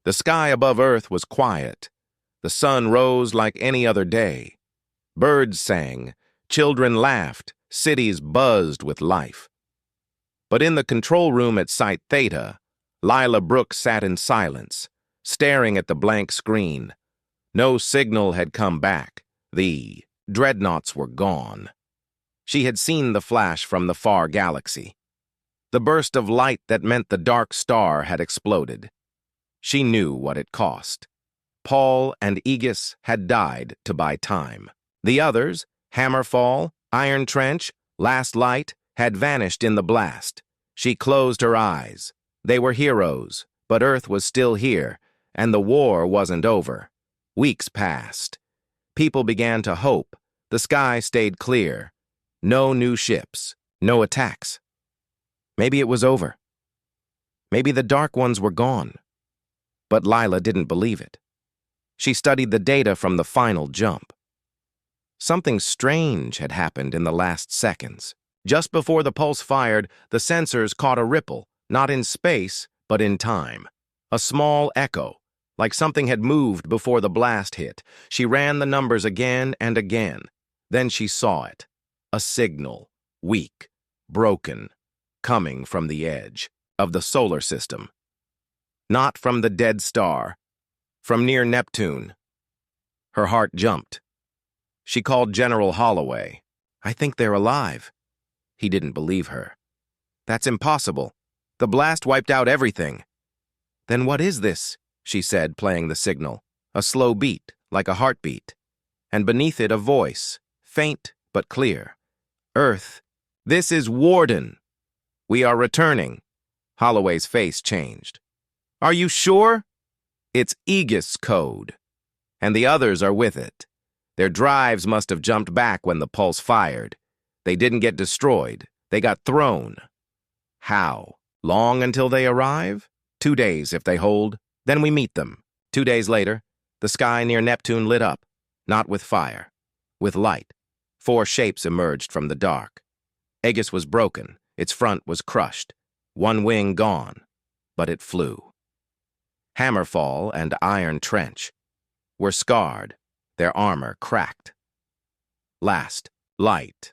The sky above Earth was quiet. The sun rose like any other day. Birds sang, children laughed, cities buzzed with life. But in the control room at Site Theta, Lila Brooks sat in silence, staring at the blank screen. No signal had come back. The Dreadnoughts were gone. She had seen the flash from the far galaxy. The burst of light that meant the dark star had exploded. She knew what it cost. Paul and Aegis had died to buy time. The others, Hammerfall, Iron Trench, Last Light, had vanished in the blast. She closed her eyes. They were heroes, but Earth was still here, and the war wasn't over. Weeks passed. People began to hope. The sky stayed clear. No new ships, no attacks. Maybe it was over. Maybe the Dark Ones were gone. But Lila didn't believe it. She studied the data from the final jump. Something strange had happened in the last seconds. Just before the pulse fired, the sensors caught a ripple, not in space, but in time. A small echo, like something had moved before the blast hit. She ran the numbers again and again. Then she saw it. A signal, weak, broken, coming from the edge of the solar system. Not from the dead star, from near Neptune. Her heart jumped. She called General Holloway. "I think they're alive." He didn't believe her. "That's impossible. The blast wiped out everything." "Then what is this?" she said, playing the signal. A slow beat, like a heartbeat. And beneath it a voice, faint but clear. "Earth, this is Warden. We are returning." Holloway's face changed. "Are you sure?" "It's Aegis code. And the others are with it. Their drives must have jumped back when the pulse fired. They didn't get destroyed. They got thrown." "How? Long until they arrive?" 2 days if they hold. Then we meet them." 2 days later, the sky near Neptune lit up, not with fire, with light. 4 shapes emerged from the dark. Aegis was broken. Its front was crushed. 1 wing gone, but it flew. Hammerfall and Iron Trench were scarred, their armor cracked. Last Light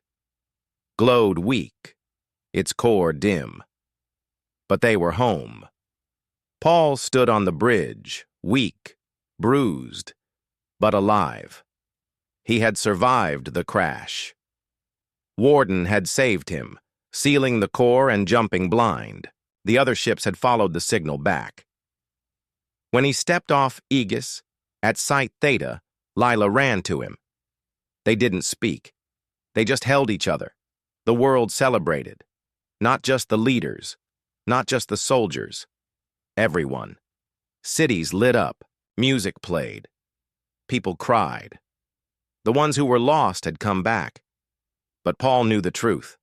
glowed weak, its core dim. But they were home. Paul stood on the bridge, weak, bruised, but alive. He had survived the crash. Warden had saved him, sealing the core and jumping blind. The other ships had followed the signal back. When he stepped off Aegis, at Site Theta, Lila ran to him. They didn't speak. They just held each other. The world celebrated. Not just the leaders, not just the soldiers. Everyone. Cities lit up, music played. People cried. The ones who were lost had come back. But Paul knew the truth.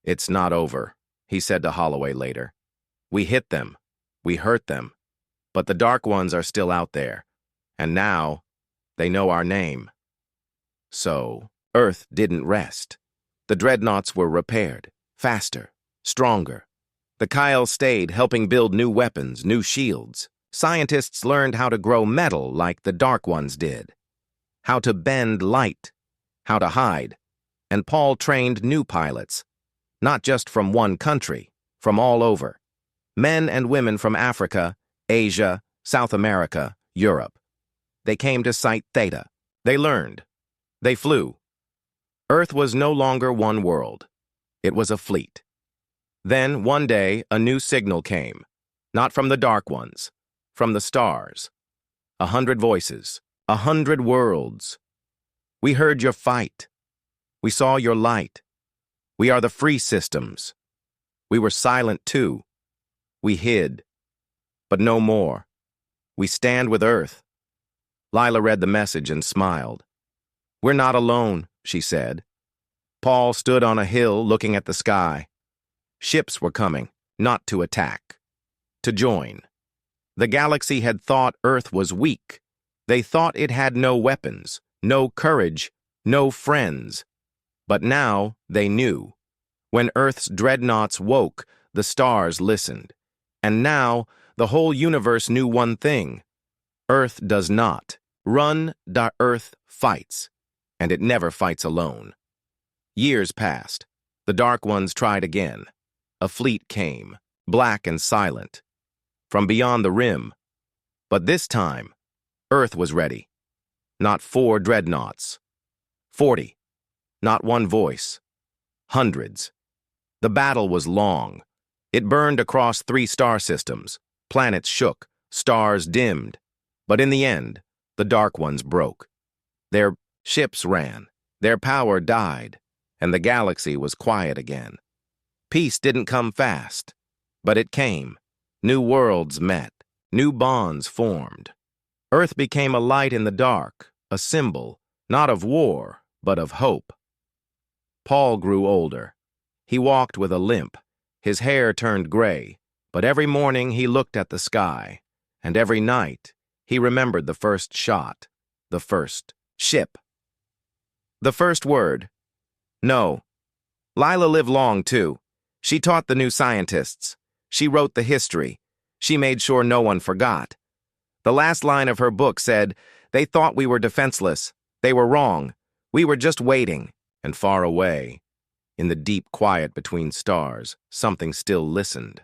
"It's not over," he said to Holloway later. "We hit them. We hurt them. But the Dark Ones are still out there. And now, they know our name." So, Earth didn't rest. The Dreadnoughts were repaired, faster, stronger. The Kyle stayed, helping build new weapons, new shields. Scientists learned how to grow metal like the Dark Ones did. How to bend light. How to hide. And Paul trained new pilots. Not just from one country, from all over. Men and women from Africa, Asia, South America, Europe. They came to Site Theta. They learned. They flew. Earth was no longer one world. It was a fleet. Then, one day, a new signal came. Not from the Dark Ones. From the stars. 100 voices. 100 worlds. "We heard your fight. We saw your light. We are the free systems. We were silent too. We hid. But no more. We stand with Earth." Lila read the message and smiled. "We're not alone," she said. Paul stood on a hill looking at the sky. Ships were coming, not to attack, to join. The galaxy had thought Earth was weak. They thought it had no weapons, no courage, no friends. But now they knew. When Earth's dreadnoughts woke, the stars listened. And now The whole universe knew one thing: Earth does not run, Earth fights, and it never fights alone. Years passed. The Dark Ones tried again. A fleet came, black and silent, from beyond the rim. But this time, Earth was ready. Not 4 dreadnoughts. 40. Not one voice. Hundreds. The battle was long. It burned across 3 star systems. Planets shook, stars dimmed. But in the end, the Dark Ones broke. Their ships ran, their power died, and the galaxy was quiet again. Peace didn't come fast, but it came. New worlds met, new bonds formed. Earth became a light in the dark, a symbol, not of war, but of hope. Paul grew older. He walked with a limp. His hair turned gray, but every morning he looked at the sky, and every night he remembered the first shot, the first ship. The first word. No. Lila lived long, too. She taught the new scientists. She wrote the history. She made sure no one forgot. The last line of her book said, "They thought we were defenseless. They were wrong. We were just waiting." And far away, in the deep quiet between stars, something still listened.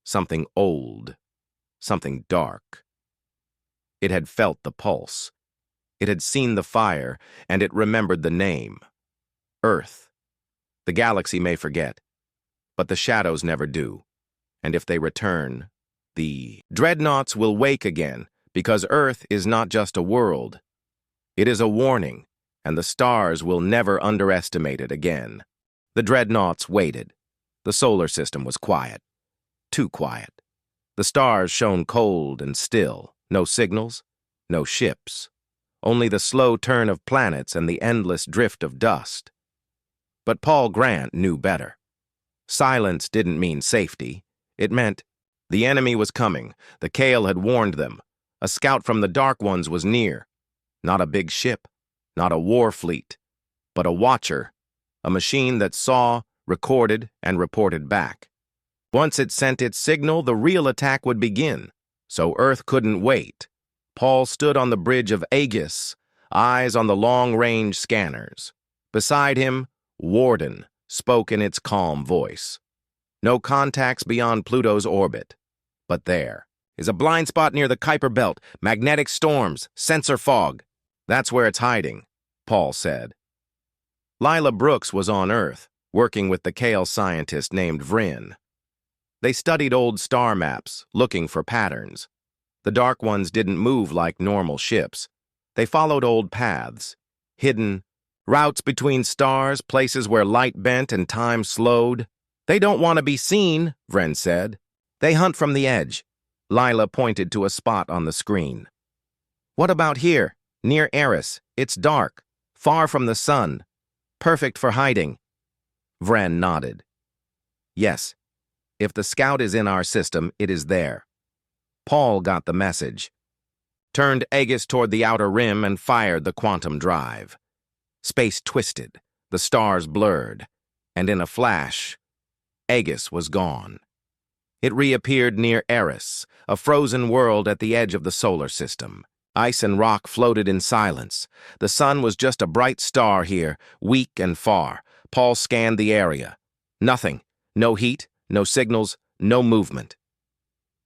Something old. Something dark. It had felt the pulse. It had seen the fire, and it remembered the name. Earth. The galaxy may forget, but the shadows never do. And if they return, the dreadnoughts will wake again, because Earth is not just a world. It is a warning, and the stars will never underestimate it again. The dreadnoughts waited. The solar system was quiet. Too quiet. The stars shone cold and still. No signals, no ships. Only the slow turn of planets and the endless drift of dust. But Paul Grant knew better. Silence didn't mean safety. It meant the enemy was coming. The Kale had warned them. A scout from the Dark Ones was near. Not a big ship, not a war fleet, but a watcher, a machine that saw, recorded, and reported back. Once it sent its signal, the real attack would begin. So Earth couldn't wait. Paul stood on the bridge of Aegis, eyes on the long-range scanners. Beside him, Warden spoke in its calm voice. No contacts beyond Pluto's orbit. But there is a blind spot near the Kuiper Belt, magnetic storms, sensor fog. That's where it's hiding, Paul said. Lila Brooks was on Earth, working with the Kale scientist named Vryn. They studied old star maps, looking for patterns. The Dark Ones didn't move like normal ships. They followed old paths, hidden routes between stars, places where light bent and time slowed. They don't want to be seen, Vryn said. They hunt from the edge. Lila pointed to a spot on the screen. What about here, near Eris? It's dark, far from the sun. Perfect for hiding. Vryn nodded. Yes, if the scout is in our system, it is there. Paul got the message. Turned Aegis toward the outer rim and fired the quantum drive. Space twisted, the stars blurred, and in a flash, Aegis was gone. It reappeared near Eris, a frozen world at the edge of the solar system. Ice and rock floated in silence. The sun was just a bright star here, weak and far. Paul scanned the area. Nothing. No heat, no signals, no movement.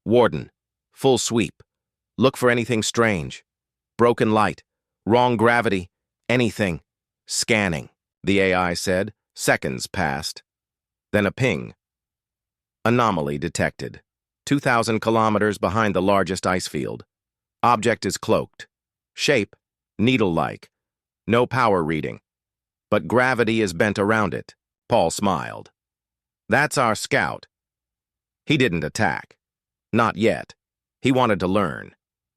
Warden, full sweep. Look for anything strange. Broken light, wrong gravity, anything. Scanning, the AI said. Seconds passed. Then a ping. Anomaly detected. 2,000 kilometers behind the largest ice field. Object is cloaked. Shape, needle-like. No power reading. But gravity is bent around it. Paul smiled. That's our scout. He didn't attack. Not yet. He wanted to learn.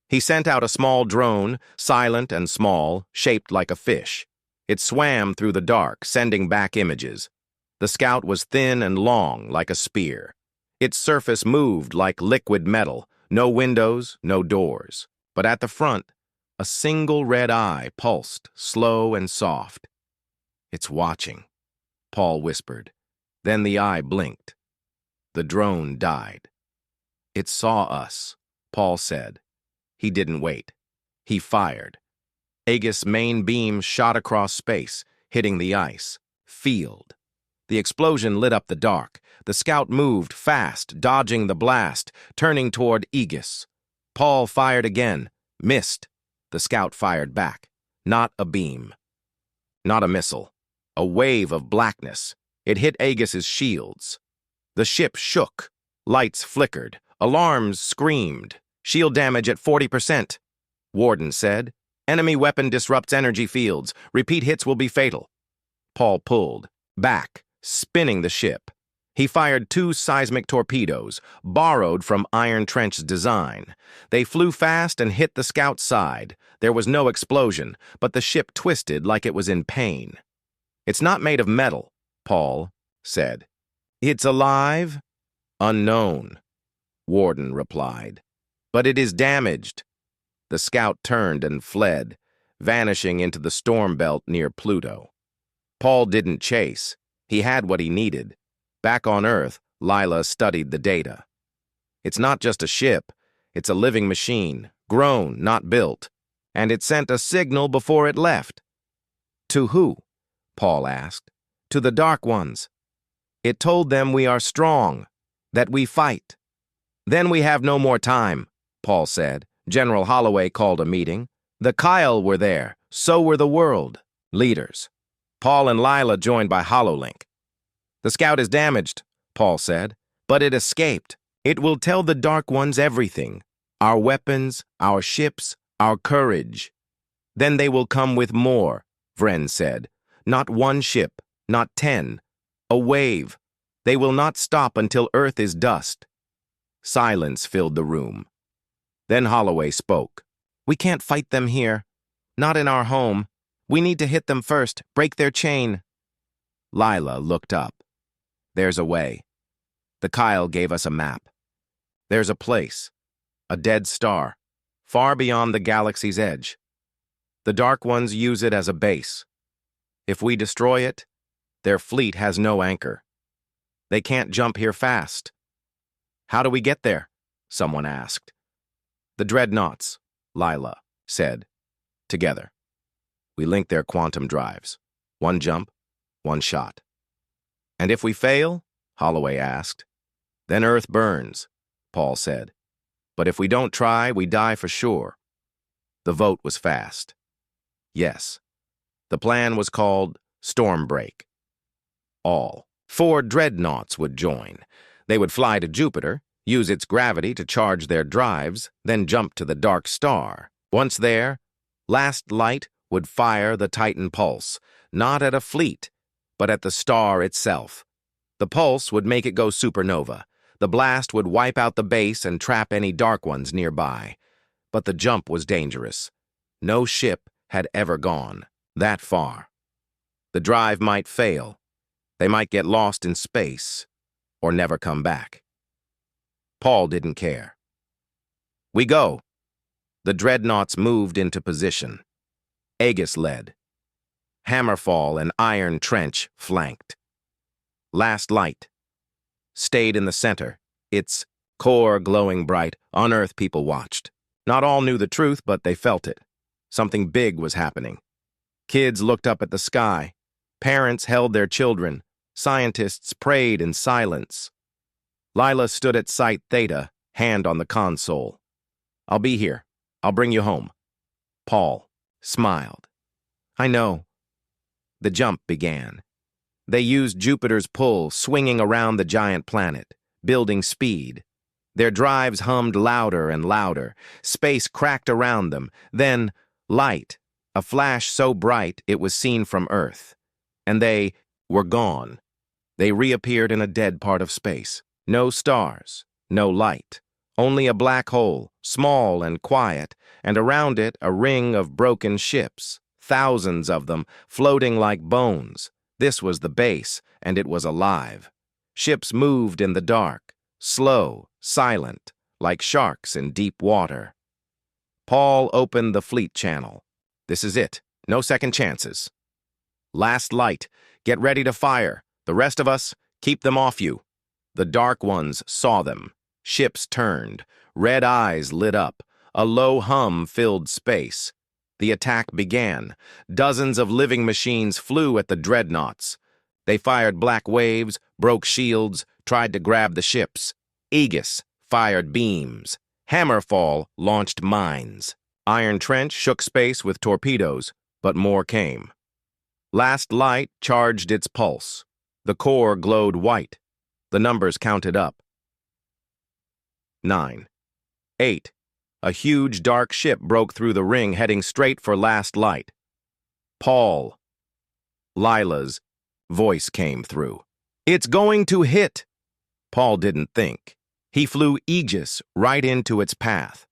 He sent out a small drone, silent and small, shaped like a fish. It swam through the dark, sending back images. The scout was thin and long, like a spear. Its surface moved like liquid metal, no windows, no doors. But at the front, a single red eye pulsed, slow and soft. It's watching, Paul whispered. Then the eye blinked. The drone died. It saw us, Paul said. He didn't wait. He fired. Aegis' main beam shot across space, hitting the ice. Field. The explosion lit up the dark. The scout moved fast, dodging the blast, turning toward Aegis. Paul fired again. Missed. The scout fired back. Not a beam. Not a missile. A wave of blackness. It hit Aegis' shields. The ship shook. Lights flickered. Alarms screamed. Shield damage at 40%. Warden said, "Enemy weapon disrupts energy fields. Repeat hits will be fatal." Paul pulled. Back, spinning the ship. He fired 2 seismic torpedoes, borrowed from Iron Trench's design. They flew fast and hit the scout's side. There was no explosion, but the ship twisted like it was in pain. "It's not made of metal," Paul said. "It's alive?" "Unknown," Warden replied. "But it is damaged." The scout turned and fled, vanishing into the storm belt near Pluto. Paul didn't chase. He had what he needed. Back on Earth, Lila studied the data. "It's not just a ship. It's a living machine, grown, not built. And it sent a signal before it left." "To who?" Paul asked. "To the Dark Ones. It told them we are strong, that we fight." "Then we have no more time," Paul said. General Holloway called a meeting. The Kyle were there, so were the world leaders. Paul and Lila joined by HoloLink. "The scout is damaged," Paul said, "but it escaped. It will tell the Dark Ones everything. Our weapons, our ships, our courage. Then they will come with more," Vren said. "Not 1 ship, not 10. A wave. They will not stop until Earth is dust." Silence filled the room. Then Holloway spoke. "We can't fight them here. Not in our home. We need to hit them first, break their chain." Lila looked up. "There's a way." The Kyle gave us a map. "There's a place. A dead star. Far beyond the galaxy's edge. The Dark Ones use it as a base. If we destroy it, their fleet has no anchor. They can't jump here fast." "How do we get there?" someone asked. "The Dreadnoughts," Lila said. "Together. We link their quantum drives. 1 jump, 1 shot." "And if we fail?" Holloway asked. "Then Earth burns," Paul said. "But if we don't try, we die for sure." The vote was fast. Yes. The plan was called Stormbreak. All 4 Dreadnoughts would join. They would fly to Jupiter, use its gravity to charge their drives, then jump to the dark star. Once there, Last Light would fire the Titan Pulse, not at a fleet, but at the star itself. The pulse would make it go supernova. The blast would wipe out the base and trap any Dark Ones nearby. But the jump was dangerous. No ship had ever gone that far. The drive might fail. They might get lost in space, or never come back. Paul didn't care. "We go." The Dreadnoughts moved into position. Aegis led. Hammerfall and Iron Trench flanked. Last Light stayed in the center, its core glowing bright. On Earth, people watched. Not all knew the truth, but they felt it. Something big was happening. Kids looked up at the sky. Parents held their children. Scientists prayed in silence. Lila stood at Site Theta, hand on the console. "I'll be here. I'll bring you home." Paul smiled. "I know." The jump began. They used Jupiter's pull, swinging around the giant planet, building speed. Their drives hummed louder and louder. Space cracked around them. Then, light, a flash so bright it was seen from Earth. And they were gone. They reappeared in a dead part of space. No stars, no light. Only a black hole, small and quiet, and around it a ring of broken ships. Thousands of them, floating like bones. This was the base, and it was alive. Ships moved in the dark, slow, silent, like sharks in deep water. Paul opened the fleet channel. "This is it. No second chances. Last Light. Get ready to fire. The rest of us, keep them off you." The Dark Ones saw them. Ships turned. Red eyes lit up. A low hum filled space. The attack began. Dozens of living machines flew at the Dreadnoughts. They fired black waves, broke shields, tried to grab the ships. Aegis fired beams. Hammerfall launched mines. Iron Trench shook space with torpedoes, but more came. Last Light charged its pulse. The core glowed white. The numbers counted up. 9. 8. A huge dark ship broke through the ring, heading straight for Last Light. Paul. Lila's voice came through. "It's going to hit!" Paul didn't think. He flew Aegis right into its path.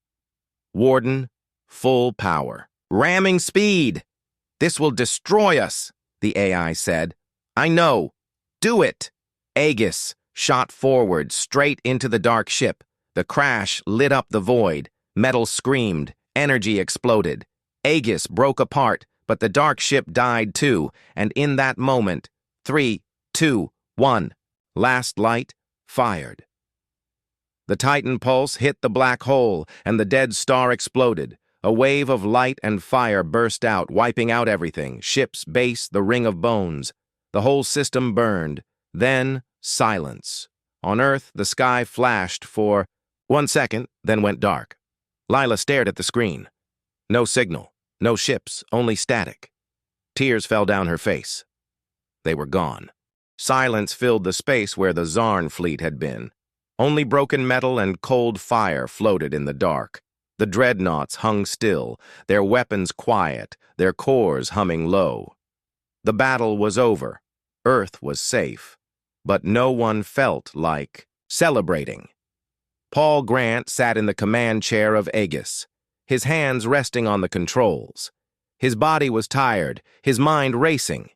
Warden, full power. "Ramming speed! This will destroy us," the AI said. "I know. Do it!" Aegis shot forward, straight into the dark ship. The crash lit up the void. Metal screamed. Energy exploded. Aegis broke apart, but the dark ship died too, and in that moment, 3, 2, 1, Last Light fired. The Titan pulse hit the black hole, and the dead star exploded. A wave of light and fire burst out, wiping out everything: ships, base, the ring of bones. The whole system burned. Then, silence. On Earth, the sky flashed for 1 second, then went dark. Lila stared at the screen. No signal, no ships, only static. Tears fell down her face. They were gone. Silence filled the space where the Zarn fleet had been. Only broken metal and cold fire floated in the dark. The Dreadnoughts hung still, their weapons quiet, their cores humming low. The battle was over. Earth was safe. But no one felt like celebrating. Paul Grant sat in the command chair of Aegis, his hands resting on the controls. His body was tired, his mind racing.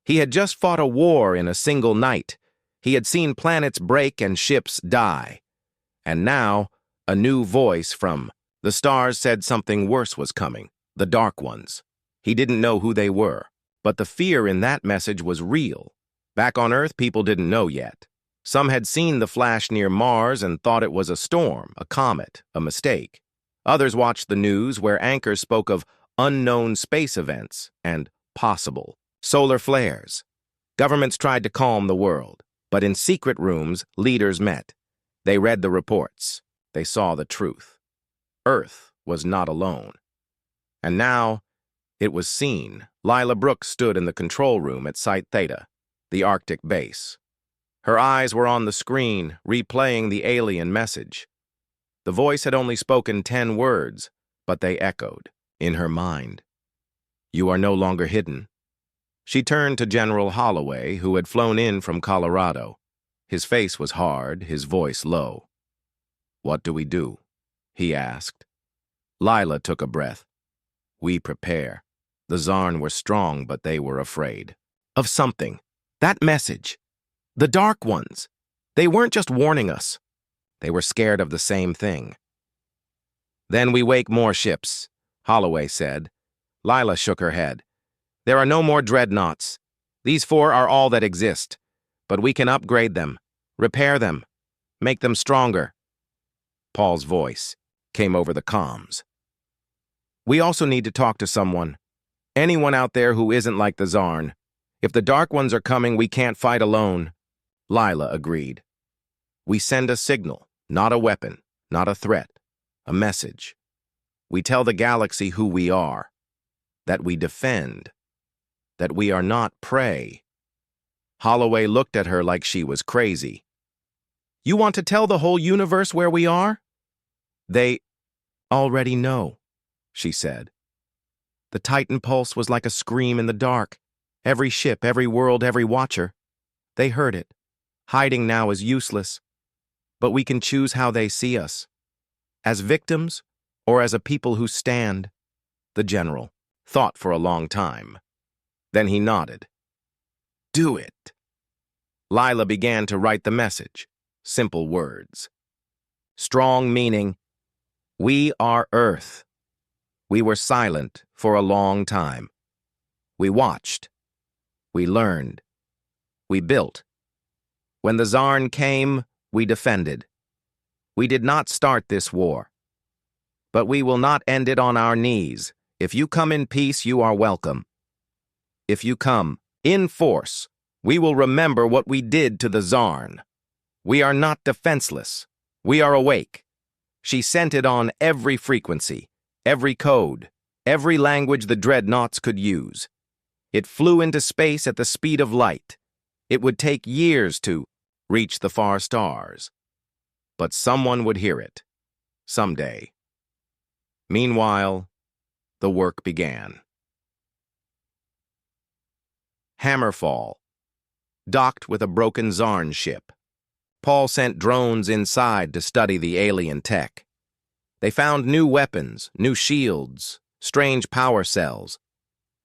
He had just fought a war in a single night. He had seen planets break and ships die. And now, a new voice from the stars said something worse was coming, the Dark Ones. He didn't know who they were, but the fear in that message was real. Back on Earth, people didn't know yet. Some had seen the flash near Mars and thought it was a storm, a comet, a mistake. Others watched the news where anchors spoke of unknown space events and possible solar flares. Governments tried to calm the world, but in secret rooms, leaders met. They read the reports. They saw the truth. Earth was not alone. And now, it was seen. Lila Brooks stood in the control room at Site Theta, the Arctic base. Her eyes were on the screen, replaying the alien message. The voice had only spoken 10 words, but they echoed in her mind. "You are no longer hidden." She turned to General Holloway, who had flown in from Colorado. His face was hard, his voice low. "What do we do?" he asked. Lila took a breath. "We prepare." The Zarn were strong, but they were afraid. Of something. That message. The Dark Ones. They weren't just warning us. They were scared of the same thing. "Then we wake more ships," Holloway said. Lila shook her head. "There are no more Dreadnoughts. These 4 are all that exist. But we can upgrade them, repair them, make them stronger." Paul's voice came over the comms. "We also need to talk to someone. Anyone out there who isn't like the Zarn. If the Dark Ones are coming, we can't fight alone." Lila agreed. "We send a signal, not a weapon, not a threat, a message. We tell the galaxy who we are, that we defend, that we are not prey." Holloway looked at her like she was crazy. "You want to tell the whole universe where we are?" "They already know," she said. The Titan pulse was like a scream in the dark. Every ship, every world, every watcher. They heard it. Hiding now is useless. But we can choose how they see us. As victims, or as a people who stand. The general thought for a long time. Then he nodded. "Do it." Lila began to write the message. Simple words. Strong meaning. We are Earth. We were silent for a long time. We watched. We learned. We built. When the Zarn came, we defended. We did not start this war, but we will not end it on our knees. If you come in peace, you are welcome. If you come in force, we will remember what we did to the Zarn. We are not defenseless. We are awake. She sent it on every frequency, every code, every language the Dreadnoughts could use. It flew into space at the speed of light. It would take years to reach the far stars. But someone would hear it, someday. Meanwhile, the work began. Hammerfall, docked with a broken Zarn ship. Paul sent drones inside to study the alien tech. They found new weapons, new shields, strange power cells.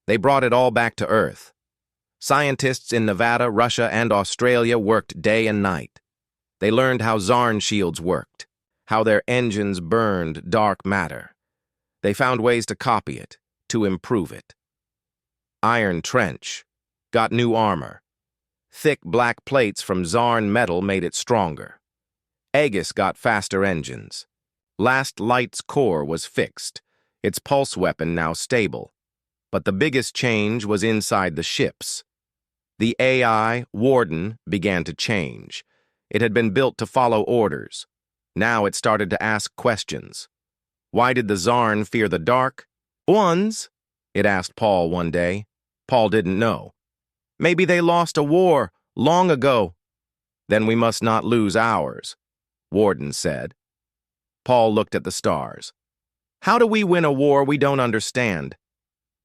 They brought it all back to Earth. Scientists in Nevada, Russia, and Australia worked day and night. They learned how Zarn shields worked, how their engines burned dark matter. They found ways to copy it, to improve it. Iron Trench got new armor. Thick black plates from Zarn metal made it stronger. Aegis got faster engines. Last Light's core was fixed, its pulse weapon now stable. But the biggest change was inside the ships. The AI, Warden, began to change. It had been built to follow orders. Now it started to ask questions. Why did the Zarn fear the dark? Ones? It asked Paul one day. Paul didn't know. Maybe they lost a war long ago. Then we must not lose ours, Warden said. Paul looked at the stars. How do we win a war we don't understand?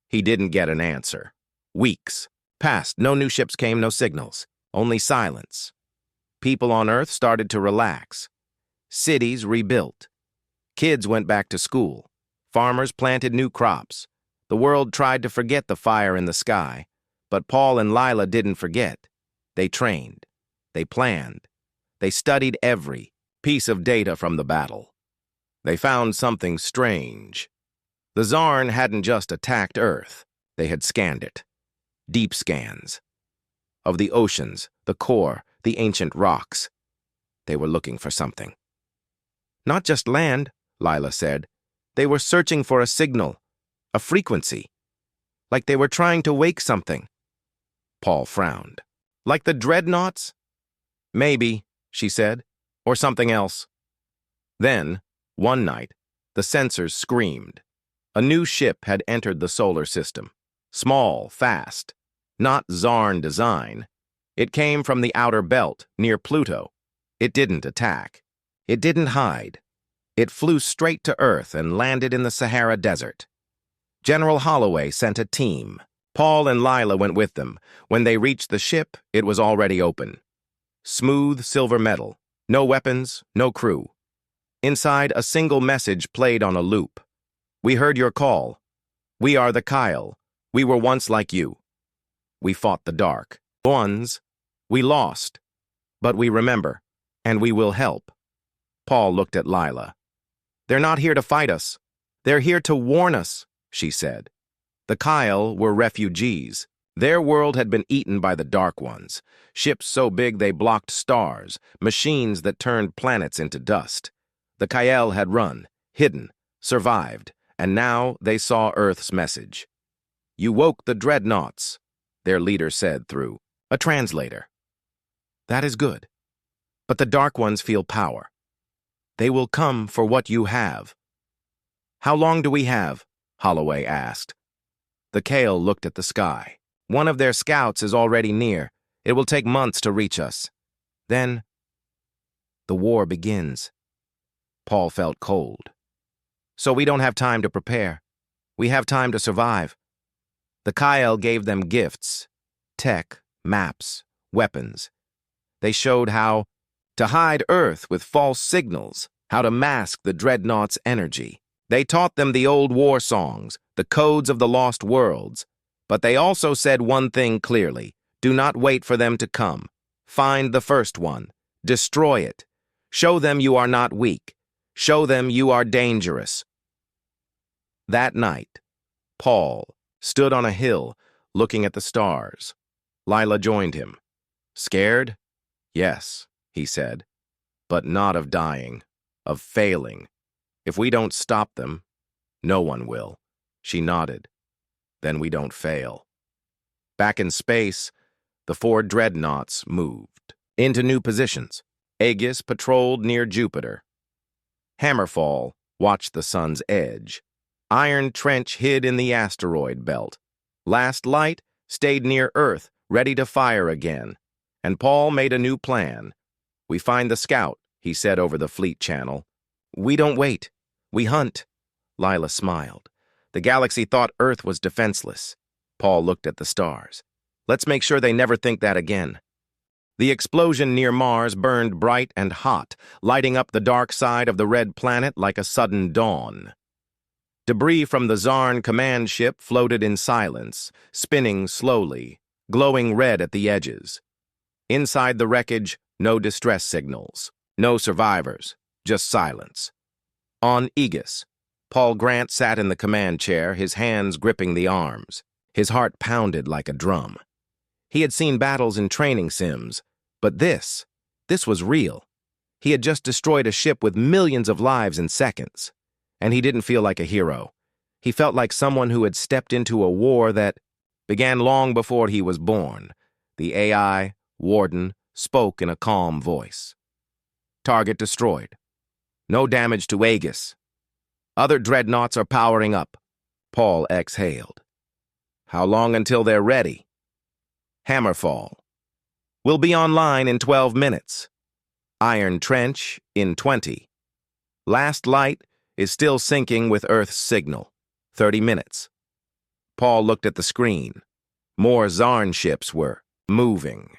He didn't get an answer. Weeks passed. No new ships came, no signals. Only silence. People on Earth started to relax. Cities rebuilt. Kids went back to school. Farmers planted new crops. The world tried to forget the fire in the sky. But Paul and Lila didn't forget. They trained. They planned. They studied every piece of data from the battle. They found something strange. The Zarn hadn't just attacked Earth. They had scanned it. Deep scans. Of the oceans, the core, the ancient rocks. They were looking for something. Not just land, Lila said. They were searching for a signal, a frequency. Like they were trying to wake something. Paul frowned. Like the Dreadnoughts? Maybe, she said, or something else. Then, one night, the sensors screamed. A new ship had entered the solar system. Small, fast. Not Zarn design. It came from the outer belt, near Pluto. It didn't attack. It didn't hide. It flew straight to Earth and landed in the Sahara Desert. General Holloway sent a team. Paul and Lila went with them. When they reached the ship, it was already open. Smooth silver metal. No weapons, no crew. Inside, a single message played on a loop. We heard your call. We are the Kyle. We were once like you. We fought the dark. Ones. We lost. But we remember, and we will help. Paul looked at Lila. They're not here to fight us. They're here to warn us, she said. The Kyle were refugees. Their world had been eaten by the Dark Ones. Ships so big they blocked stars, machines that turned planets into dust. The Kyle had run, hidden, survived, and now they saw Earth's message. You woke the Dreadnoughts, their leader said through a translator. That is good. But the Dark Ones feel power. They will come for what you have. How long do we have? Holloway asked. The Kale looked at the sky. One of their scouts is already near. It will take months to reach us. Then, the war begins. Paul felt cold. So we don't have time to prepare. We have time to survive. The Kyle gave them gifts, tech, maps, weapons. They showed how to hide Earth with false signals, how to mask the Dreadnoughts' energy. They taught them the old war songs, the codes of the lost worlds. But they also said one thing clearly. Do not wait for them to come. Find the first one. Destroy it. Show them you are not weak. Show them you are dangerous. That night, Paul stood on a hill, looking at the stars. Lila joined him. Scared? Yes, he said, but not of dying. of failing. If we don't stop them, no one will. She nodded. Then we don't fail. Back in space, the 4 Dreadnoughts moved into new positions. Aegis patrolled near Jupiter. Hammerfall watched the sun's edge. Iron Trench hid in the asteroid belt. Last Light stayed near Earth, ready to fire again. And Paul made a new plan. We find the scout, he said over the fleet channel. We don't wait. We hunt. Lila smiled. The galaxy thought Earth was defenseless. Paul looked at the stars. Let's make sure they never think that again. The explosion near Mars burned bright and hot, lighting up the dark side of the red planet like a sudden dawn. Debris from the Zarn command ship floated in silence, spinning slowly, glowing red at the edges. Inside the wreckage, no distress signals, no survivors, just silence. On Aegis, Paul Grant sat in the command chair, his hands gripping the arms. His heart pounded like a drum. He had seen battles in training sims, but this was real. He had just destroyed a ship with millions of lives in seconds, and he didn't feel like a hero. He felt like someone who had stepped into a war that began long before he was born. The AI, Warden, spoke in a calm voice. Target destroyed. No damage to Aegis. Other Dreadnoughts are powering up. Paul exhaled. How long until they're ready? Hammerfall. We'll be online in 12 minutes. Iron Trench in 20. Last Light is still syncing with Earth's signal. 30 minutes. Paul looked at the screen. More Zarn ships were moving.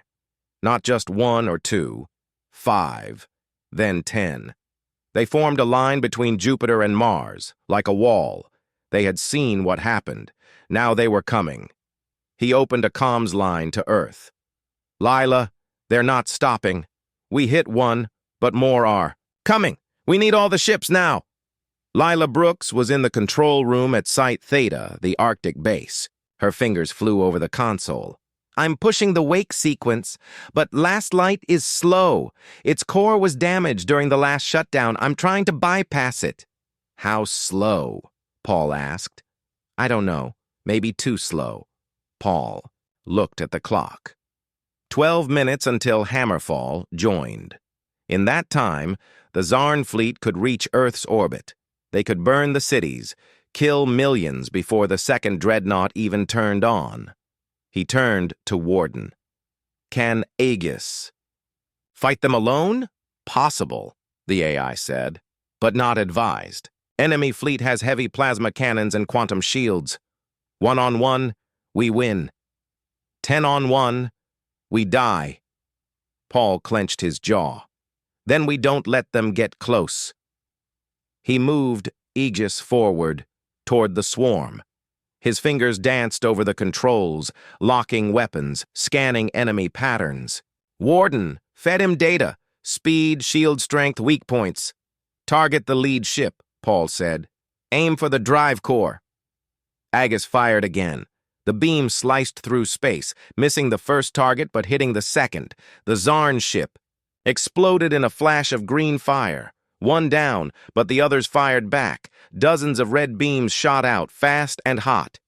Not just 1 or 2, 5, then 10. They formed a line between Jupiter and Mars, like a wall. They had seen what happened. Now they were coming. He opened a comms line to Earth. Lila, they're not stopping. We hit one, but more are. Coming! We need all the ships now! Lila Brooks was in the control room at Site Theta, the Arctic base. Her fingers flew over the console. I'm pushing the wake sequence, but Last Light is slow. Its core was damaged during the last shutdown. I'm trying to bypass it. How slow? Paul asked. I don't know. Maybe too slow. Paul looked at the clock. 12 minutes until Hammerfall joined. In that time, the Zarn fleet could reach Earth's orbit. They could burn the cities, kill millions before the second Dreadnought even turned on. He turned to Warden. Can Aegis fight them alone? Possible, the AI said, but not advised. Enemy fleet has heavy plasma cannons and quantum shields. 1-on-1, we win. 10-on-1, we die. Paul clenched his jaw. Then we don't let them get close. He moved Aegis forward, toward the swarm. His fingers danced over the controls, locking weapons, scanning enemy patterns. Warden fed him data, speed, shield strength, weak points. Target the lead ship, Paul said. Aim for the drive core. Aegis fired again. The beam sliced through space, missing the first target but hitting the second. The Zarn ship exploded in a flash of green fire. One down, but the others fired back. Dozens of red beams shot out, fast and hot.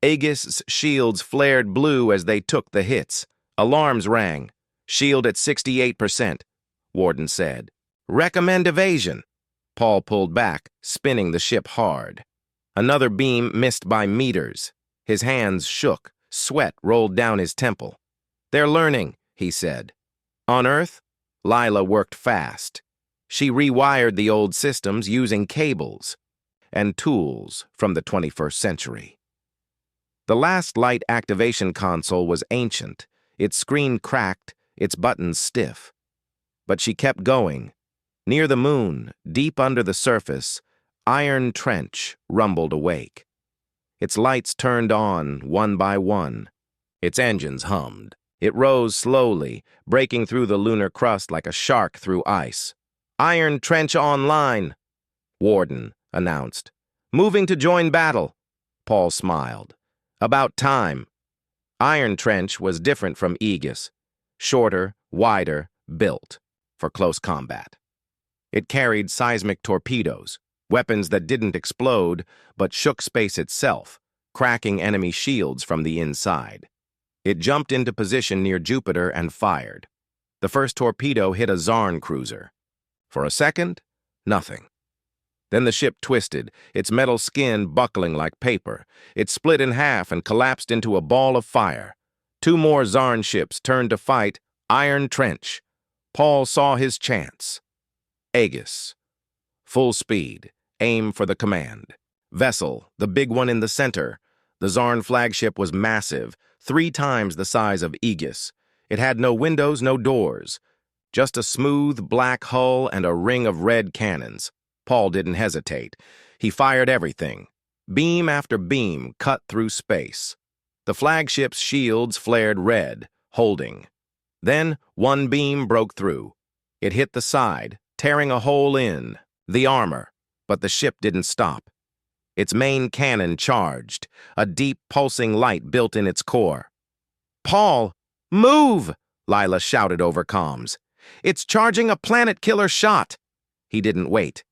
Aegis' shields flared blue as they took the hits. Alarms rang. Shield at 68%, Warden said. Recommend evasion. Paul pulled back, spinning the ship hard. Another beam missed by meters. His hands shook. Sweat rolled down his temple. They're learning, he said. On Earth, Lila worked fast. She rewired the old systems using cables and tools from the 21st century. The Last Light activation console was ancient, its screen cracked, its buttons stiff. But she kept going. Near the moon, deep under the surface, Iron Trench rumbled awake. Its lights turned on one by one. Its engines hummed. It rose slowly, breaking through the lunar crust like a shark through ice. Iron Trench online, Warden announced. Moving to join battle. Paul smiled. About time. Iron Trench was different from Aegis. Shorter, wider, built for close combat. It carried seismic torpedoes, weapons that didn't explode but shook space itself, cracking enemy shields from the inside. It jumped into position near Jupiter and fired. The first torpedo hit a Zarn cruiser. For a second, nothing. Then the ship twisted, its metal skin buckling like paper. It split in half and collapsed into a ball of fire. Two more Zarn ships turned to fight Iron Trench. Paul saw his chance. Aegis. Full speed. Aim for the command. Vessel, the big one in the center. The Zarn flagship was massive, 3 times the size of Aegis. It had no windows, no doors. Just a smooth, black hull and a ring of red cannons. Paul didn't hesitate. He fired everything. Beam after beam cut through space. The flagship's shields flared red, holding. Then one beam broke through. It hit the side, tearing a hole in the armor, but the ship didn't stop. Its main cannon charged, a deep pulsing light built in its core. "Paul, move!" Lila shouted over comms. "It's charging a planet-killer shot!" He didn't wait.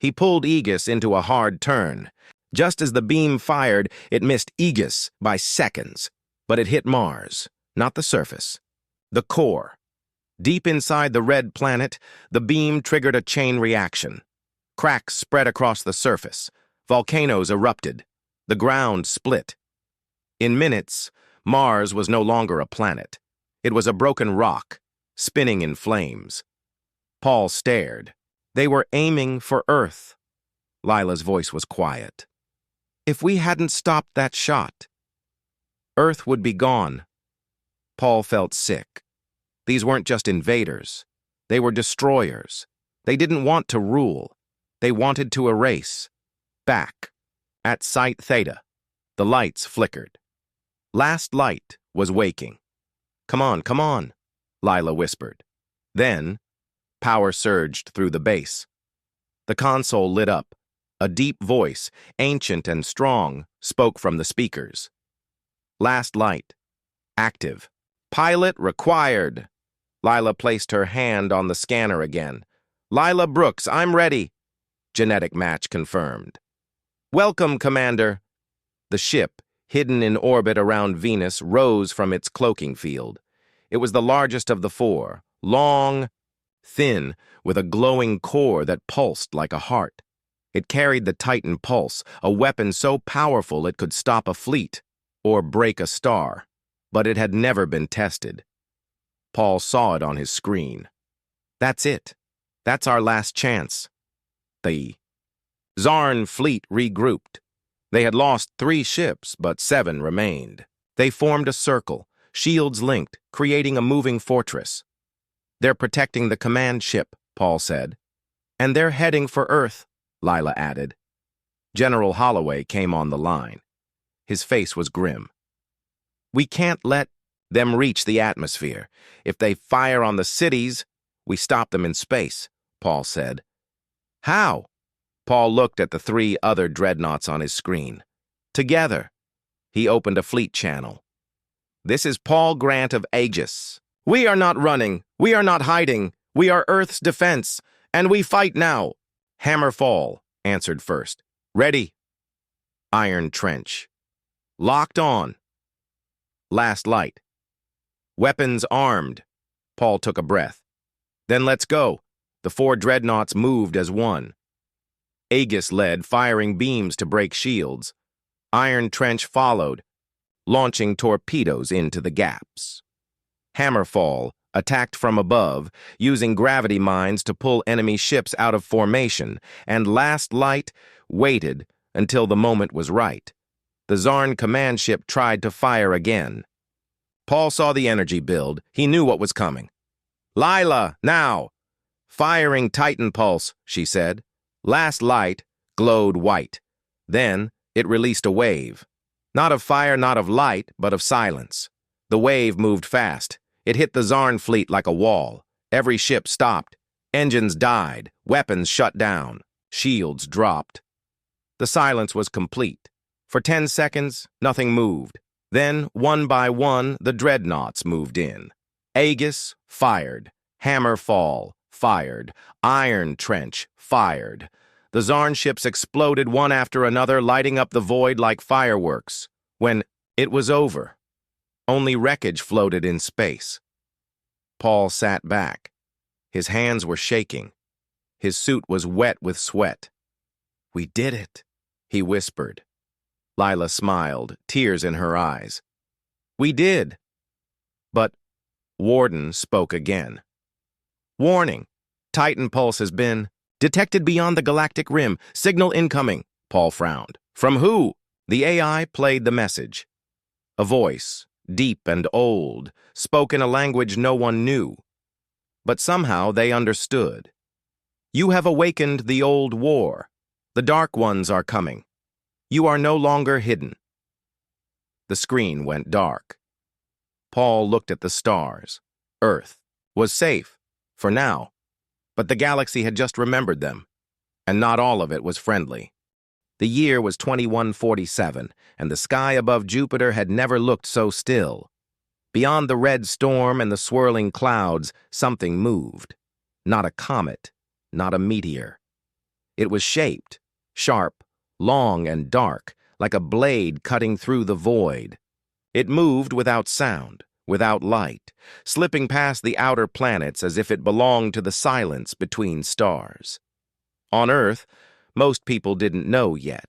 He pulled Aegis into a hard turn. Just as the beam fired, it missed Aegis by seconds, but it hit Mars, not the surface. The core. Deep inside the red planet, the beam triggered a chain reaction. Cracks spread across the surface. Volcanoes erupted. The ground split. In minutes, Mars was no longer a planet. It was a broken rock, spinning in flames. Paul stared. They were aiming for Earth. Lila's voice was quiet. If we hadn't stopped that shot, Earth would be gone. Paul felt sick. These weren't just invaders. They were destroyers. They didn't want to rule. They wanted to erase. Back. At Site Theta, the lights flickered. Last Light was waking. Come on, Lila whispered. Then, power surged through the base. The console lit up. A deep voice, ancient and strong, spoke from the speakers. Last Light. Active. Pilot required. Lila placed her hand on the scanner again. Lila Brooks, I'm ready. Genetic match confirmed. Welcome, Commander. The ship, hidden in orbit around Venus, rose from its cloaking field. It was the largest of the 4, long, thin, with a glowing core that pulsed like a heart. It carried the Titan Pulse, a weapon so powerful it could stop a fleet or break a star, but it had never been tested. Paul saw it on his screen. That's it. That's our last chance. The Zarn fleet regrouped. They had lost 3 ships, but 7 remained. They formed a circle, shields linked, creating a moving fortress. They're protecting the command ship, Paul said. And they're heading for Earth, Lila added. General Holloway came on the line. His face was grim. We can't let them reach the atmosphere. If they fire on the cities, we stop them in space, Paul said. How? Paul looked at the 3 other dreadnoughts on his screen. Together. He opened a fleet channel. This is Paul Grant of Aegis. We are not running. We are not hiding. We are Earth's defense. And we fight now. Hammerfall answered first. Ready. Iron Trench. Locked on. Last Light. Weapons armed. Paul took a breath. Then let's go. The 4 dreadnoughts moved as one. Aegis led, firing beams to break shields. Iron Trench followed, launching torpedoes into the gaps. Hammerfall attacked from above, using gravity mines to pull enemy ships out of formation, and Last Light waited until the moment was right. The Zarn command ship tried to fire again. Paul saw the energy build. He knew what was coming. Lila, now! Firing Titan Pulse, she said. Last Light glowed white. Then it released a wave. Not of fire, not of light, but of silence. The wave moved fast. It hit the Zarn fleet like a wall. Every ship stopped. Engines died. Weapons shut down. Shields dropped. The silence was complete. For 10 seconds, nothing moved. Then, one by one, the dreadnoughts moved in. Aegis fired. Hammerfall fired. Iron Trench, fired. The Zarn ships exploded one after another, lighting up the void like fireworks. When it was over, only wreckage floated in space. Paul sat back. His hands were shaking. His suit was wet with sweat. "We did it," he whispered. Lila smiled, tears in her eyes. "We did." But Warden spoke again. "Warning. Titan pulse has been detected beyond the galactic rim. Signal incoming." Paul frowned. "From who?" The AI played the message. A voice, deep and old, spoke in a language no one knew. But somehow they understood. "You have awakened the old war. The Dark Ones are coming. You are no longer hidden." The screen went dark. Paul looked at the stars. Earth was safe, for now, but the galaxy had just remembered them, and not all of it was friendly. The year was 2147, and the sky above Jupiter had never looked so still. Beyond the red storm and the swirling clouds, something moved. Not a comet, not a meteor. It was shaped, sharp, long and dark, like a blade cutting through the void. It moved without sound, without light, slipping past the outer planets as if it belonged to the silence between stars. On Earth, most people didn't know yet.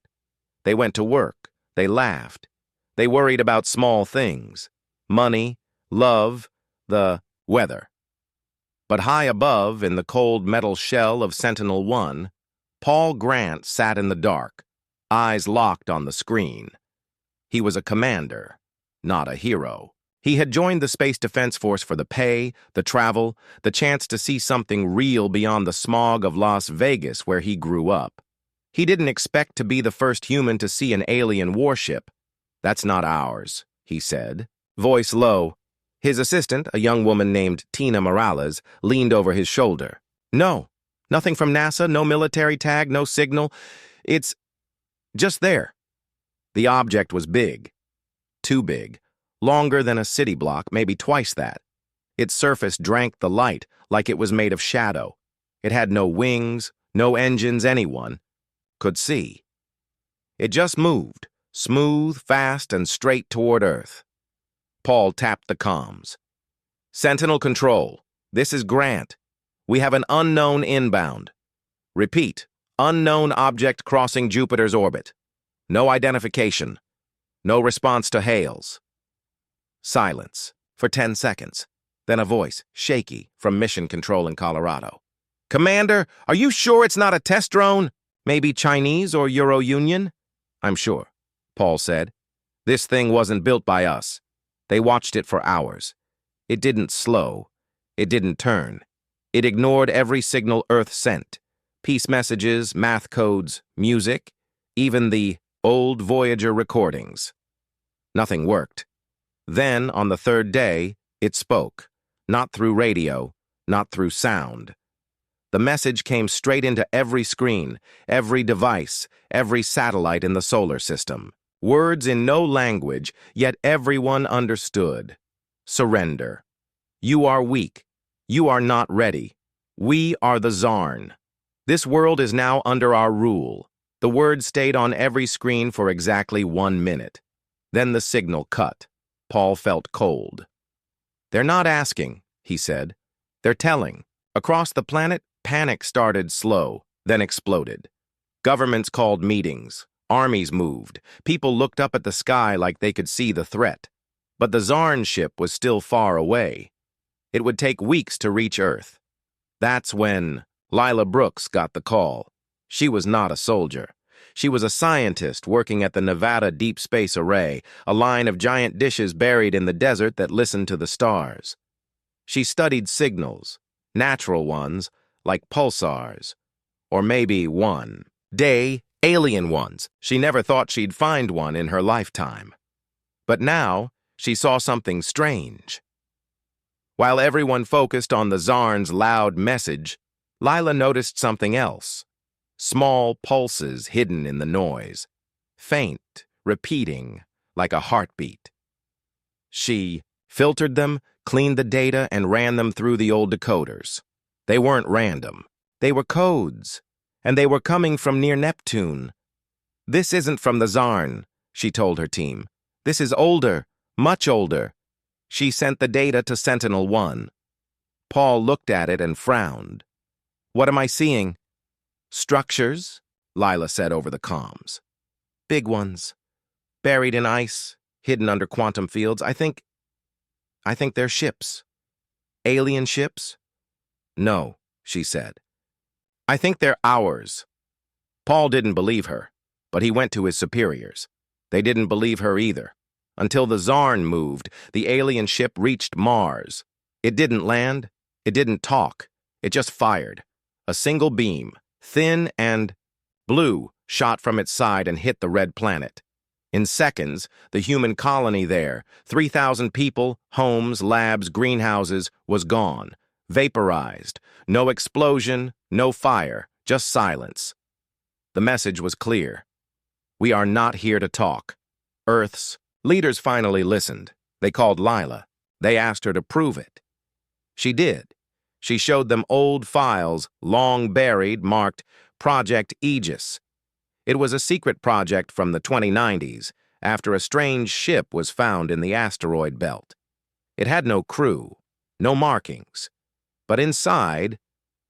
They went to work, they laughed, they worried about small things, money, love, the weather. But high above, in the cold metal shell of Sentinel-1, Paul Grant sat in the dark, eyes locked on the screen. He was a commander, not a hero. He had joined the Space Defense Force for the pay, the travel, the chance to see something real beyond the smog of Las Vegas where he grew up. He didn't expect to be the first human to see an alien warship. "That's not ours," he said, voice low. His assistant, a young woman named Tina Morales, leaned over his shoulder. "No, nothing from NASA, no military tag, no signal. It's just there." The object was big. Too big. Longer than a city block, maybe twice that. Its surface drank the light like it was made of shadow. It had no wings, no engines anyone could see. It just moved, smooth, fast, and straight toward Earth. Paul tapped the comms. "Sentinel Control, this is Grant. We have an unknown inbound. Repeat, unknown object crossing Jupiter's orbit. No identification. No response to hails." Silence for 10 seconds. Then a voice, shaky, from Mission Control in Colorado. "Commander, are you sure it's not a test drone? Maybe Chinese or Euro Union?" "I'm sure," Paul said. "This thing wasn't built by us. They watched it for hours. It didn't slow. It didn't turn. It ignored every signal Earth sent. Peace messages, math codes, music, even the old Voyager recordings. Nothing worked. Then, on the third day, it spoke. Not through radio, not through sound. The message came straight into every screen, every device, every satellite in the solar system. Words in no language, yet everyone understood. Surrender. You are weak. You are not ready. We are the Zarn. This world is now under our rule. The word stayed on every screen for exactly 1 minute. Then the signal cut. Paul felt cold. "They're not asking," he said. "They're telling." Across the planet, panic started slow, then exploded. Governments called meetings. Armies moved. People looked up at the sky like they could see the threat. But the Zarn ship was still far away. It would take weeks to reach Earth. That's when Lila Brooks got the call. She was not a soldier. She was a scientist working at the Nevada Deep Space Array, a line of giant dishes buried in the desert that listened to the stars. She studied signals, natural ones, like pulsars, or maybe one day, alien ones. She never thought she'd find one in her lifetime. But now, she saw something strange. While everyone focused on the Zarn's loud message, Lila noticed something else. Small pulses hidden in the noise, faint, repeating, like a heartbeat. She filtered them, cleaned the data, and ran them through the old decoders. They weren't random. They were codes, and they were coming from near Neptune. "This isn't from the Zarn," she told her team. "This is older, much older." She sent the data to Sentinel-1. Paul looked at it and frowned. "What am I seeing?" "Structures," Lila said over the comms. "Big ones. Buried in ice, hidden under quantum fields. I think they're ships." "Alien ships?" "No," she said. "I think they're ours." Paul didn't believe her, but he went to his superiors. They didn't believe her either. Until the Zarn moved, the alien ship reached Mars. It didn't land. It didn't talk. It just fired. A single beam, thin and blue, shot from its side and hit the red planet. In seconds, the human colony there, 3,000 people, homes, labs, greenhouses, was gone, vaporized. No explosion, no fire, just silence. The message was clear. "We are not here to talk." Earth's leaders finally listened. They called Lila. They asked her to prove it. She did. She showed them old files, long buried, marked Project Aegis. It was a secret project from the 2090s, after a strange ship was found in the asteroid belt. It had no crew, no markings. But inside,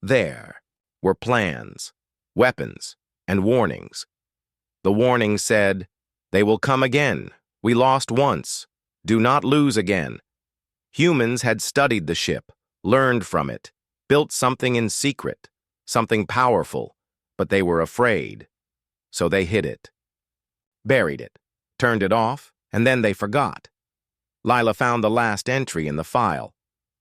there, were plans, weapons, and warnings. The warning said, "They will come again. We lost once. Do not lose again." Humans had studied the ship, learned from it, built something in secret, something powerful, but they were afraid. So they hid it, buried it, turned it off, and then they forgot. Lila found the last entry in the file.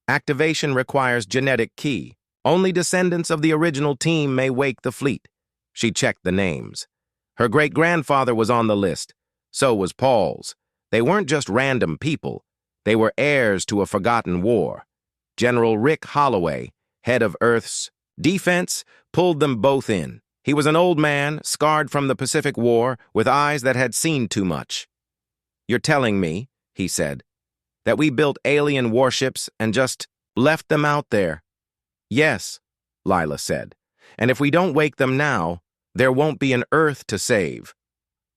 "Activation requires genetic key. Only descendants of the original team may wake the fleet." She checked the names. Her great-grandfather was on the list. So was Paul's. They weren't just random people. They were heirs to a forgotten war. General Rick Holloway, head of Earth's defense, pulled them both in. He was an old man, scarred from the Pacific War, with eyes that had seen too much. "You're telling me," he said, "that we built alien warships and just left them out there?" "Yes," Lila said. "And if we don't wake them now, there won't be an Earth to save."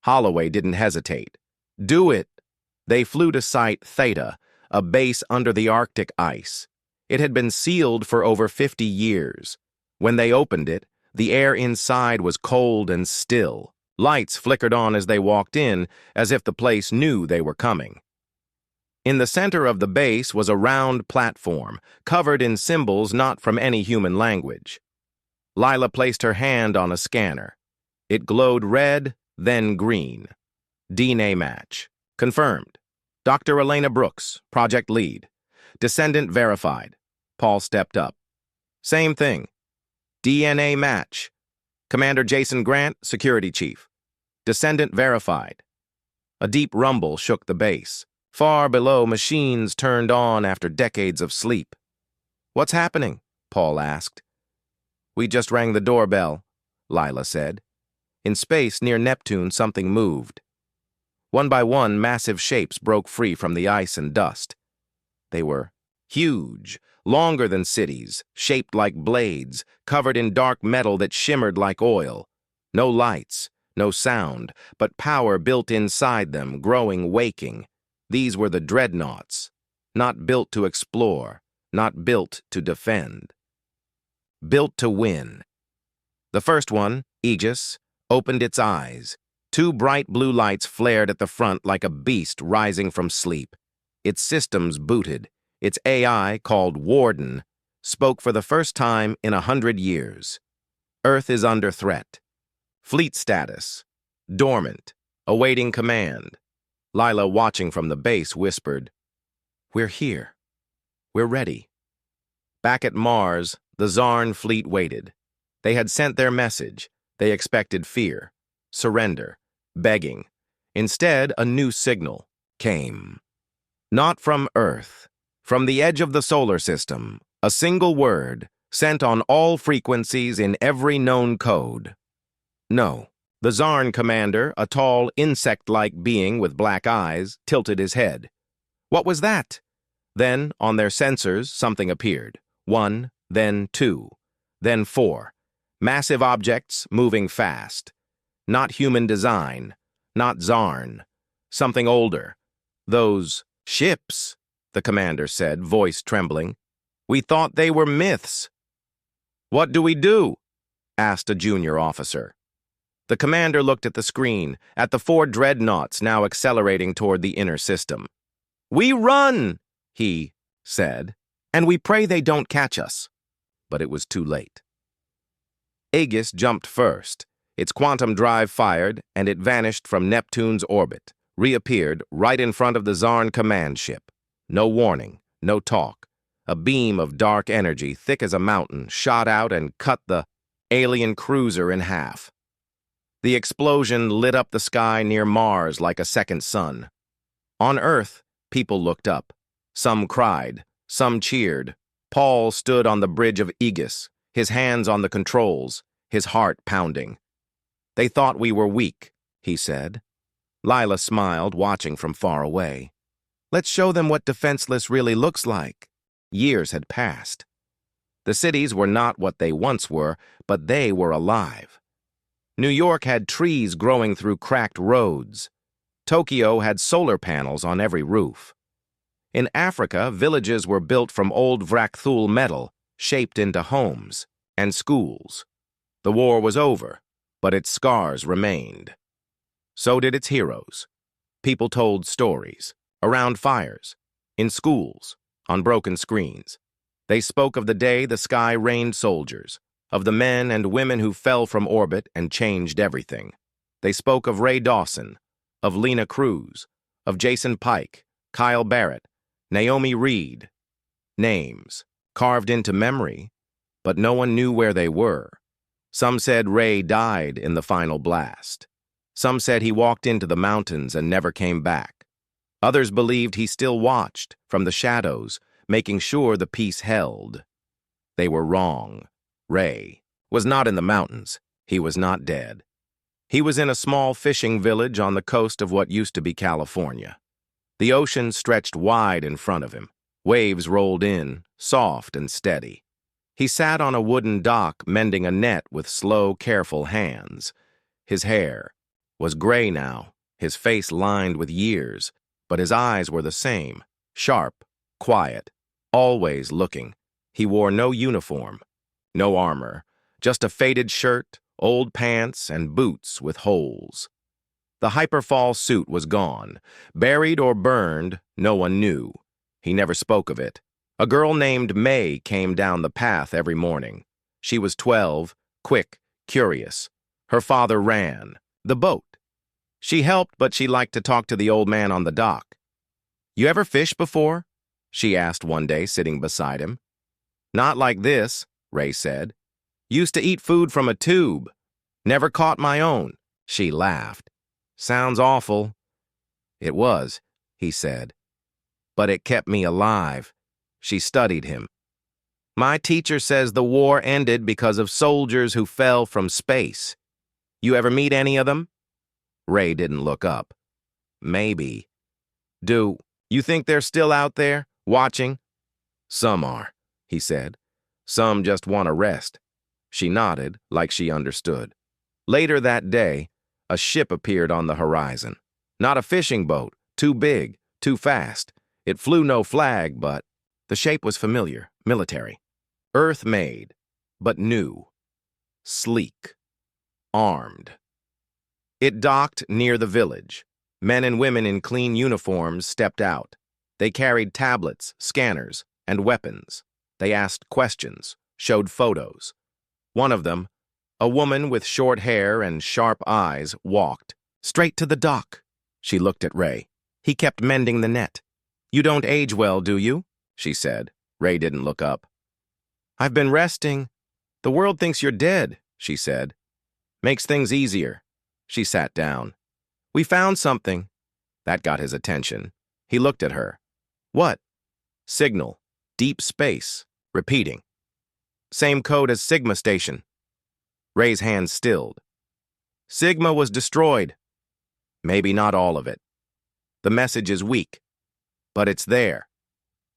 Holloway didn't hesitate. "Do it." They flew to Site Theta, a base under the Arctic ice. It had been sealed for over 50 years. When they opened it, the air inside was cold and still. Lights flickered on as they walked in, as if the place knew they were coming. In the center of the base was a round platform, covered in symbols not from any human language. Lila placed her hand on a scanner. It glowed red, then green. DNA match. Confirmed. Dr. Elena Brooks, project lead. Descendant verified. Paul stepped up. Same thing. DNA match. Commander Jason Grant, security chief. Descendant verified. A deep rumble shook the base. Far below, machines turned on after decades of sleep. "What's happening?" Paul asked. "We just rang the doorbell," Lila said. In space near Neptune, something moved. One by one, massive shapes broke free from the ice and dust. They were huge, longer than cities, shaped like blades, covered in dark metal that shimmered like oil. No lights, no sound, but power built inside them, growing, waking. These were the Dreadnoughts, not built to explore, not built to defend. Built to win. The first one, Aegis, opened its eyes. Two bright blue lights flared at the front like a beast rising from sleep. Its systems booted. Its AI, called Warden, spoke for the first time in 100 years. Earth is under threat. Fleet status. Dormant. Awaiting command. Lila, watching from the base, whispered, "We're here. We're ready." Back at Mars, the Zarn fleet waited. They had sent their message. They expected fear, surrender, begging. Instead, a new signal came. Not from Earth. From the edge of the solar system, a single word, sent on all frequencies in every known code. No. The Zarn commander, a tall, insect-like being with black eyes, tilted his head. What was that? Then, on their sensors, something appeared. 1, then 2, then 4. Massive objects moving fast. Not human design, not Zarn. Something older. Those ships, the commander said, voice trembling. We thought they were myths. What do we do? Asked a junior officer. The commander looked at the screen, at the 4 dreadnoughts now accelerating toward the inner system. We run, he said, and we pray they don't catch us. But it was too late. Aegis jumped first. Its quantum drive fired, and it vanished from Neptune's orbit, reappeared right in front of the Zarn command ship. No warning, no talk. A beam of dark energy, thick as a mountain, shot out and cut the alien cruiser in half. The explosion lit up the sky near Mars like a second sun. On Earth, people looked up. Some cried, some cheered. Paul stood on the bridge of Aegis, his hands on the controls, his heart pounding. They thought we were weak, he said. Lila smiled, watching from far away. Let's show them what Defenseless really looks like. Years had passed. The cities were not what they once were, but they were alive. New York had trees growing through cracked roads. Tokyo had solar panels on every roof. In Africa, villages were built from old Vrakthul metal, shaped into homes and schools. The war was over, but its scars remained. So did its heroes. People told stories, around fires, in schools, on broken screens. They spoke of the day the sky rained soldiers, of the men and women who fell from orbit and changed everything. They spoke of Ray Dawson, of Lena Cruz, of Jason Pike, Kyle Barrett, Naomi Reed. Names, carved into memory, but no one knew where they were. Some said Ray died in the final blast. Some said he walked into the mountains and never came back. Others believed he still watched, from the shadows, making sure the peace held. They were wrong. Ray was not in the mountains. He was not dead. He was in a small fishing village on the coast of what used to be California. The ocean stretched wide in front of him. Waves rolled in, soft and steady. He sat on a wooden dock mending a net with slow, careful hands. His hair was gray now, his face lined with years, but his eyes were the same, sharp, quiet, always looking. He wore no uniform, no armor, just a faded shirt, old pants, and boots with holes. The hyperfall suit was gone. Buried or burned, no one knew. He never spoke of it. A girl named May came down the path every morning. She was 12, quick, curious. Her father ran the boat. She helped, but she liked to talk to the old man on the dock. You ever fished before? She asked one day, sitting beside him. Not like this, Ray said. Used to eat food from a tube. Never caught my own. She laughed. Sounds awful. It was, he said. But it kept me alive. She studied him. My teacher says the war ended because of soldiers who fell from space. You ever meet any of them? Ray didn't look up. Maybe. Do you think they're still out there, watching? Some are, he said. Some just want to rest. She nodded, like she understood. Later that day, a ship appeared on the horizon. Not a fishing boat, too big, too fast. It flew no flag, but the shape was familiar, military. Earth-made, but new. Sleek. Armed. It docked near the village. Men and women in clean uniforms stepped out. They carried tablets, scanners, and weapons. They asked questions, showed photos. One of them, a woman with short hair and sharp eyes, walked straight to the dock. She looked at Ray. He kept mending the net. You don't age well, do you? She said. Ray didn't look up. I've been resting. The world thinks you're dead, she said. Makes things easier. She sat down. We found something. That got his attention. He looked at her. What? Signal. Deep space. Repeating. Same code as Sigma Station. Ray's hands stilled. Sigma was destroyed. Maybe not all of it. The message is weak. But it's there.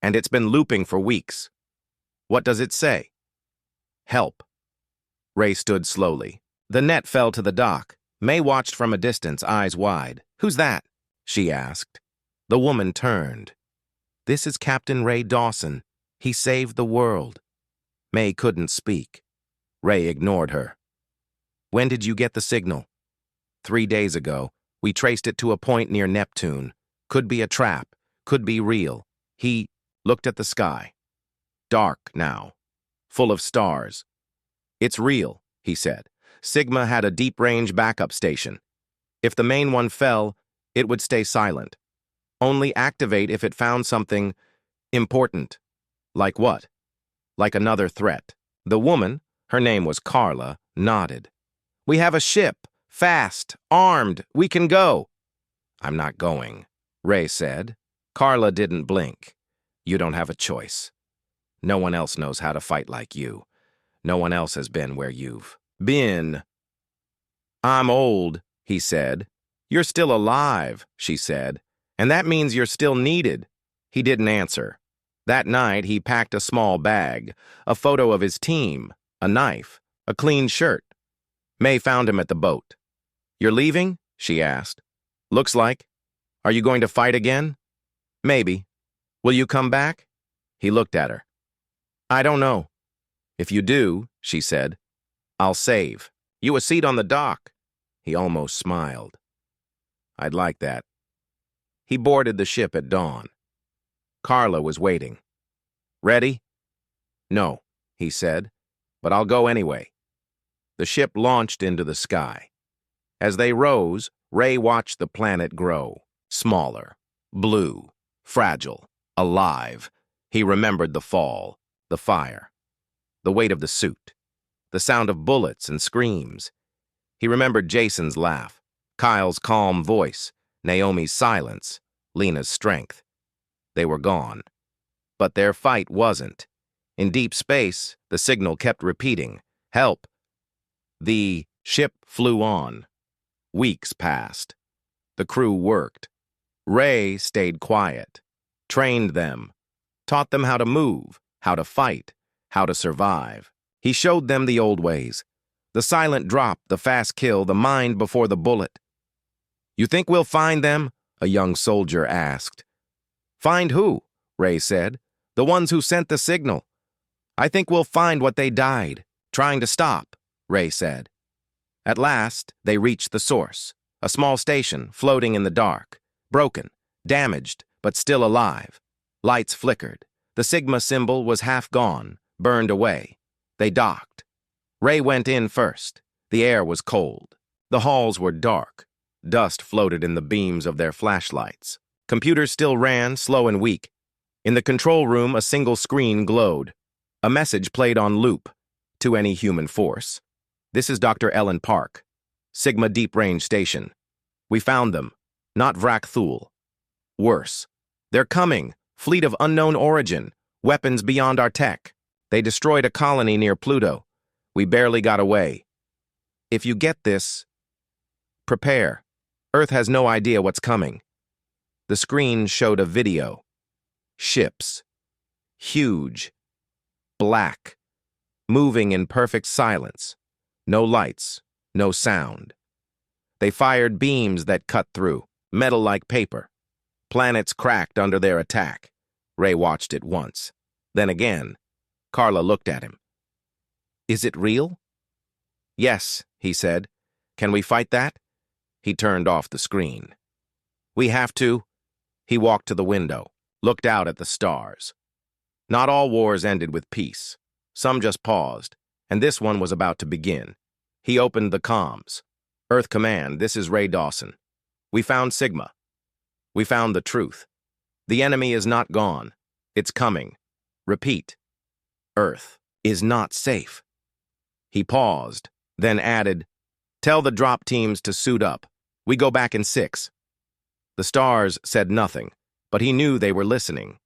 And it's been looping for weeks. What does it say? Help. Ray stood slowly. The net fell to the dock. May watched from a distance, eyes wide. "Who's that?" she asked. The woman turned. "This is Captain Ray Dawson. He saved the world." May couldn't speak. Ray ignored her. "When did you get the signal?" 3 days ago. We traced it to a point near Neptune. Could be a trap. Could be real." He looked at the sky. Dark now. Full of stars. "It's real," he said. "Sigma had a deep-range backup station. If the main one fell, it would stay silent. Only activate if it found something important." "Like what?" "Like another threat." The woman, her name was Carla, nodded. "We have a ship. Fast. Armed. We can go." "I'm not going," Ray said. Carla didn't blink. "You don't have a choice. No one else knows how to fight like you. No one else has been where you've been." "I'm old," he said. "You're still alive," she said. "And that means you're still needed." He didn't answer. That night, he packed a small bag, a photo of his team, a knife, a clean shirt. May found him at the boat. "You're leaving?" she asked. "Looks like. Are you going to fight again?" "Maybe. Will you come back?" He looked at her. "I don't know." "If you do," she said, "I'll save you a seat on the dock." He almost smiled. "I'd like that." He boarded the ship at dawn. Carla was waiting. "Ready?" "No," he said, "but I'll go anyway." The ship launched into the sky. As they rose, Ray watched the planet grow, smaller, blue, fragile, alive. He remembered the fall, the fire, the weight of the suit, the sound of bullets and screams. He remembered Jason's laugh, Kyle's calm voice, Naomi's silence, Lena's strength. They were gone. But their fight wasn't. In deep space, the signal kept repeating, "Help." The ship flew on. Weeks passed. The crew worked. Ray stayed quiet, trained them, taught them how to move, how to fight, how to survive. He showed them the old ways. The silent drop, the fast kill, the mind before the bullet. "You think we'll find them?" a young soldier asked. "Find who?" Ray said. "The ones who sent the signal. I think we'll find what they died trying to stop," Ray said. At last, they reached the source, a small station floating in the dark, broken, damaged, but still alive. Lights flickered. The Sigma symbol was half gone, burned away. They docked. Ray went in first. The air was cold. The halls were dark. Dust floated in the beams of their flashlights. Computers still ran, slow and weak. In the control room, a single screen glowed. A message played on loop. To any human force. "This is Dr. Ellen Park. Sigma Deep Range Station. We found them. Not Vrak Thule. Worse. They're coming. Fleet of unknown origin. Weapons beyond our tech. They destroyed a colony near Pluto. We barely got away. If you get this, prepare. Earth has no idea what's coming." The screen showed a video. Ships. Huge. Black. Moving in perfect silence. No lights. No sound. They fired beams that cut through, metal like paper. Planets cracked under their attack. Ray watched it once. Then again. Carla looked at him. "Is it real?" "Yes," he said. "Can we fight that?" He turned off the screen. "We have to." He walked to the window, looked out at the stars. Not all wars ended with peace. Some just paused, and this one was about to begin. He opened the comms. "Earth Command, this is Ray Dawson. We found Sigma. We found the truth. The enemy is not gone. It's coming. Repeat. Earth is not safe." He paused, then added, "Tell the drop teams to suit up. We go back in 6. The stars said nothing, but he knew they were listening.